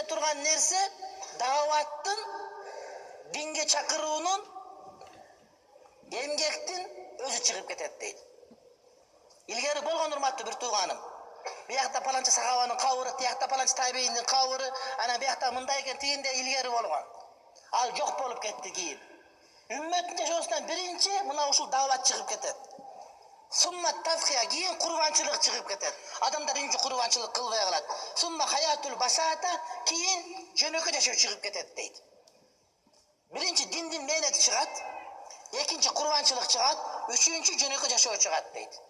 турган нерсе дааваттын, динге чакыруунун, эмгектин өзү чыгып кетет дейт. Илгери болгон урматтуу бир тууганым. Биякта паланча сахабанын кабыры, тиякта паланча табийиндин кабыры, анан биякта мындай экен, тигинде илгери болгон. Ал жок болуп кетти кийин. Үммөттүн жашоосунан биринчи мына ушул даават чыгып кетет. Сумма тазхия, кийин курбанчылык чыгып кетет. Адамдар үнчү курбанчылык кылбай калат. Сумма хаятул басата, кийин жөнөкөй жашоо чыгып кетет дейт. Биринчи диндин мээнети чыгат, экинчи курбанчылык чыгат, үчүнчү жөнөкөй жашоо чыгат дейт.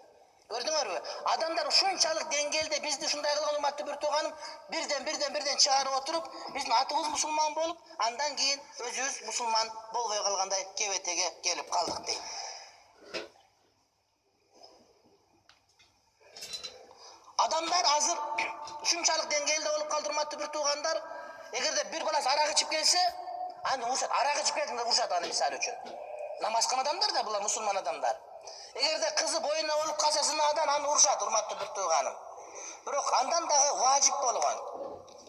Көрдүңөрбү? Адамдар ушунчалык деңгээлде бизди ушундай кылган урматтуу бир тууганым бирден чыгарып отуруп, биздин атыбыз мусулман болуп, андан кийин өзүбүз мусулман болбой калгандай кебетеге келип калдык дейт. Адамдар азыр ушунчалык деңгээлде болуп калды урматтуу бир туугандар. Эгерде бир баласы арак ичип келсе, аны урушат, арак ичип келди деп урушат аны мисалы үчүн. Намаз кылган адамдар да булар мусулман адамдар. Эгерде кызы боюна болуп калса зынадан аны урушат урматтуу бир тууганым. Бирок андан дагы важип болгон.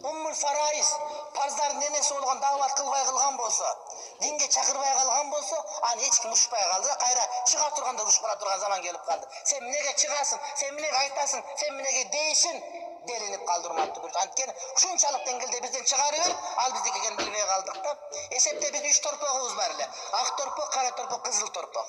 Уммул фараиз, парздардын энеси болгон даават кылбай калган болсо, динге чакырбай калган болсо, аны эч ким урушпай калды да, кайра чыга турганда урушуп кала турган заман келип калды. Сен эмнеге чыгасың, сен эмнеге айтасың, сен эмнеге дейсиң делинип калды урматтуу бир. Анткени ушунчалык деңгээлде бизден чыгарып берип, ал биздики экенин билбей калдык да. Эсепте биздин 3 торпогубуз бар эле. Ак торпок, кара торпок, кызыл торпок.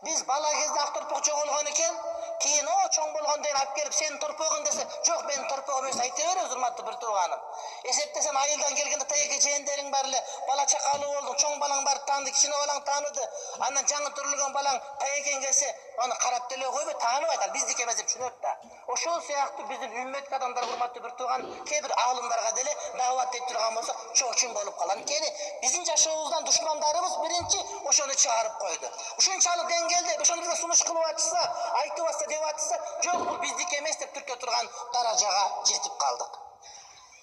Biz bala кезде ак торпок жоголгон экен, кийин чоң болгондон кийин алып келип сенин торпогуң десе, жок менин торпогум эмес айта беребиз урматтуу бир тууганым. Эсептесем айылдан келгенде таяке жээндериң бар эле, бала чакалуу болдуң, чоң балаң бар тааныды, кичине балаң тааныды. Андан жаңы төрөлгөн балаң таякең келсе, аны карап деле койбой тааныбайт, ал биздики эмес деп түшүнөт да. Ошол сыяктуу биздин үммөткө адамдар урматтуу бир тууган, кээ бир аалымдарга деле даават этип турган болсо, чоң болуп калат. Анткени биздин жашообуздан душмандарыбыз биринчи ошону чыгарып койду. Ушунчалык деңгээлде ошону бизге сунуш кылып атышса, айтып атса, деп атышса, жок бул биздики эмес деп түртө турган даражага жетип калдык.